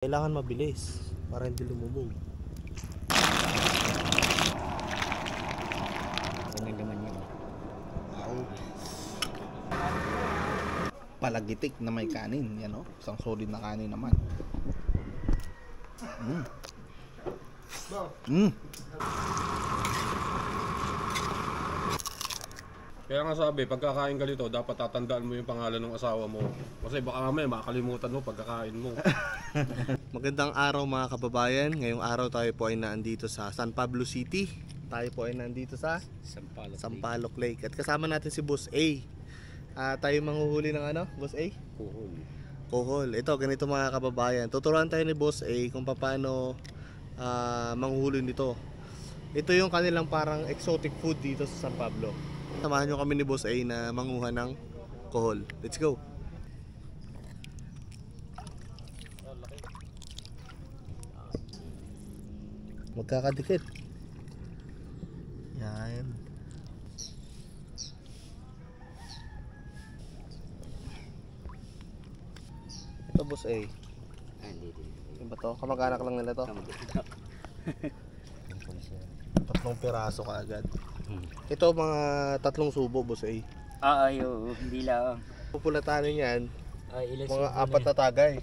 Kailangan mabilis para hindi lumubog. Ganun naman yun. Palagitik na may kanin, yan o. Isang solid na kanin naman. Kaya nga sabi, pagkakain ka dito, dapat tatandaan mo yung pangalan ng asawa mo. Kasi baka mamaya makakalimutan mo pagkakain mo. Magandang araw mga kababayan. Ngayong araw tayo po ay naandito sa San Pablo City. Tayo po ay nandito sa Sampaloc Lake. At kasama natin si Boss A. Tayo manghuhuli ng ano, Boss A? Kuhol. Ito, ganito mga kababayan. Tuturuan tayo ni Boss A kung paano manghuhuli nito. Ito yung kanilang parang exotic food dito sa San Pablo. Samahan nyo kami ni Boss A na manguha ng kuhol. Let's go! Magkakadikit. Yan. Ito Boss A. Iba to? Kamag-anak lang nila to? Tatlong piraso ka agad. Ito mga tatlong subo Boss A. Oo, hindi lang. Pupulatanin yan. Ilan Mga apat na tagay.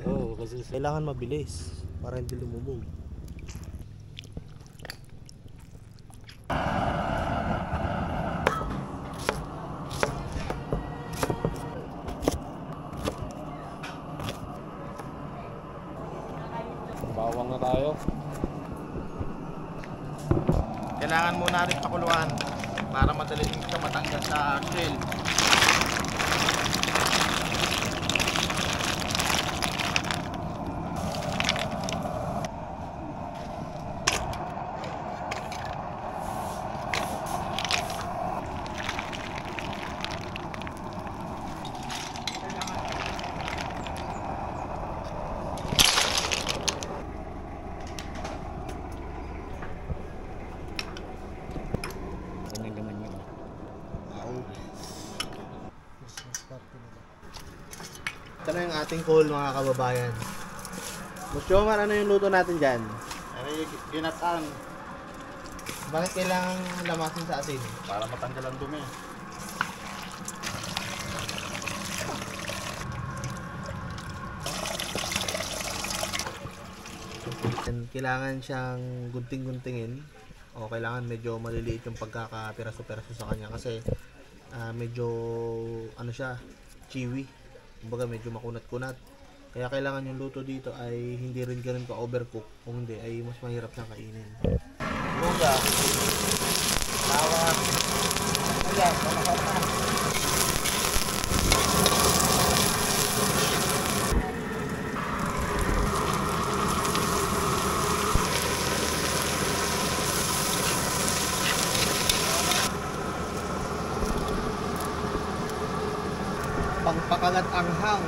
Oo, kasi Kailangan mabilis para hindi lumubog. Bawang na tayo. Kailangan muna rin pakuluan para madali ito matanggal sa shell. Ito na yung ating kuhol mga kababayan. Boss Jomar, ano yung luto natin dyan? Ay, ginataan Bakit kailangan lamasin sa asin? para matanggal ang dumi. Kailangan siyang gunting-guntingin o kailangan medyo maliliit yung pagkakapiraso-piraso sa kanya kasi medyo ano siya, chewy. Kumbaga medyo makunat-kunat. Kaya kailangan yung luto dito ay hindi rin ganun ka overcook. Kung hindi ay mas mahirap siyang kainin. Luga. Bawang. Ayan, malakot na. Pangpakagat anghang.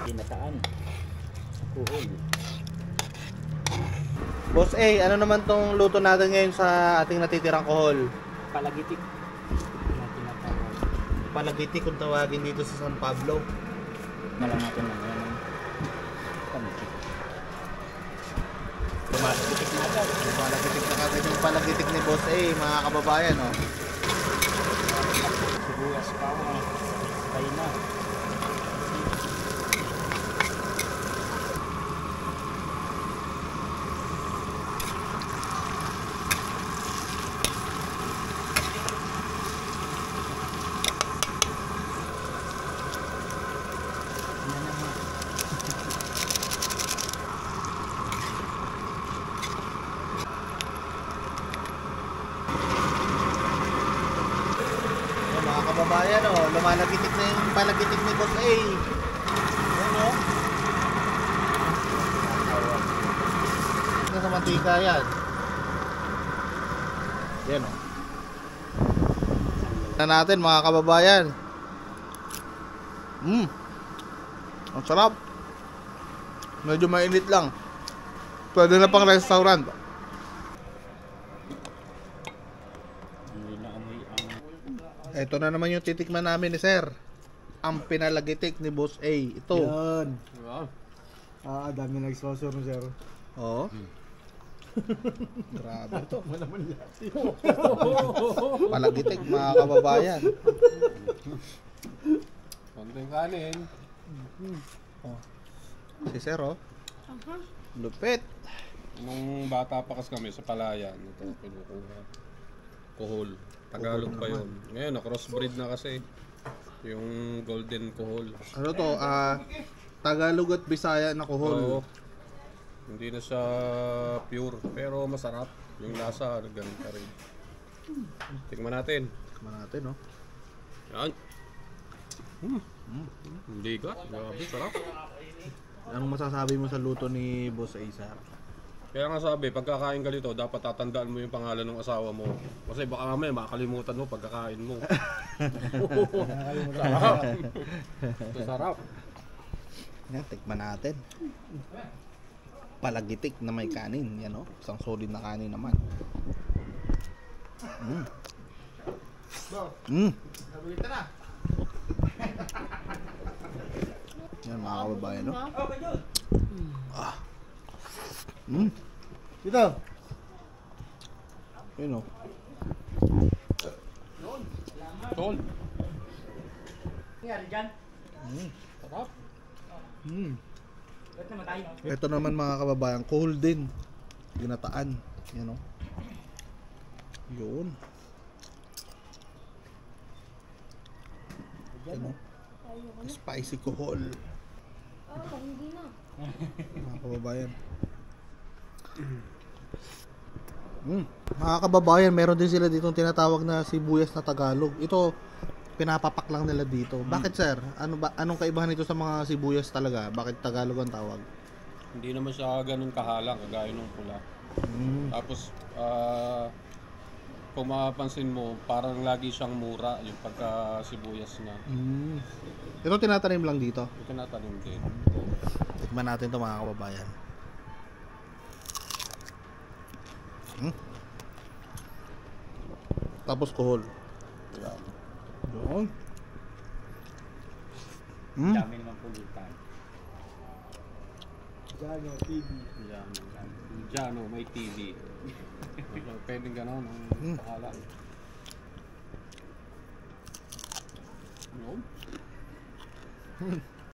ginataan. Kuhol. Boss A, ano naman tong luto natin ngayon sa ating natitirang kuhol? Palagitik. Palagitik kung tawagin dito sa San Pablo. Malamatan lang yan. Palagitik. Palagitik na agad. Palagitik na agad yung palagitik ni Boss A, mga kababayan. Oh. Sibuyas pa ako. Kayo na. Mga kababayan, oh, lumalagitik na yung palagitik ni Boss A. Ayan, oh. Ito sa mantika yan. Yan, oh. Na natin mga kababayan. Ang sarap. Medyo mainit lang. Pwede na pang restaurant. Amoy na amoy ang... Ito na naman yung titikman namin ni Sir. Ang pinalagitik ni Boss A. Ito. Yan. Diba? Dami nag-sponsor no, sir. Oo. Grabe. Ito, malaman lati. Palagitik mga kababayan. Konting kanin. Si Sir, oh. Lupit. Nung bata pa kasi kami sa palayan, ito kinukuha. Kuhol. Tagalog pa yun. Ngayon, na-crossbreed na kasi. Yung golden kuhol. Ano to? Tagalog at Bisaya na kuhol. Oo. Hindi na siya pure, pero masarap. Yung lasa, ganun pa rin. Tingnan natin. Tikman natin, oh. Yan. Hindi ka. Grabe, sarap. Anong masasabi mo sa luto ni Boss A, Sir? Kaya nga sabi, pagkakain ka dito, dapat tatandaan mo yung pangalan ng asawa mo. Kasi baka mamaya makakalimutan mo pagkakain mo. Sarap. Ito sarap. Yan, tikman natin. Palagitik na may kanin. Yan, oh. Isang solid na kanin naman. Yan, mga kababayan, no? Dito. Yun, oh. Tol. Sarap. Ba't naman tayo? Ito naman mga kababayan, kuhol din. Ginataan. Yan, oh. Yun. Yan, oh. Spicy kuhol. Hindi na. Mga kababayan. Mga kababayan, meron din sila ditong tinatawag na sibuyas na Tagalog. Ito, pinapapak lang nila dito. Bakit, sir? Anong kaibahan nito sa mga sibuyas talaga? Bakit Tagalog ang tawag? Hindi naman siya ganun kahalang, kagaya nung pula. Tapos, kung mapapansin mo, parang lagi siyang mura yung pagka sibuyas na. Ito tinatanim lang dito. Ito natanim din. Tikman natin ito mga kababayan. Tapos kuhol. Yun. Dami naman pulutan. Jano, TV. Diyan, oh, may TV. Pwedeng gano'n ang pangalan. No?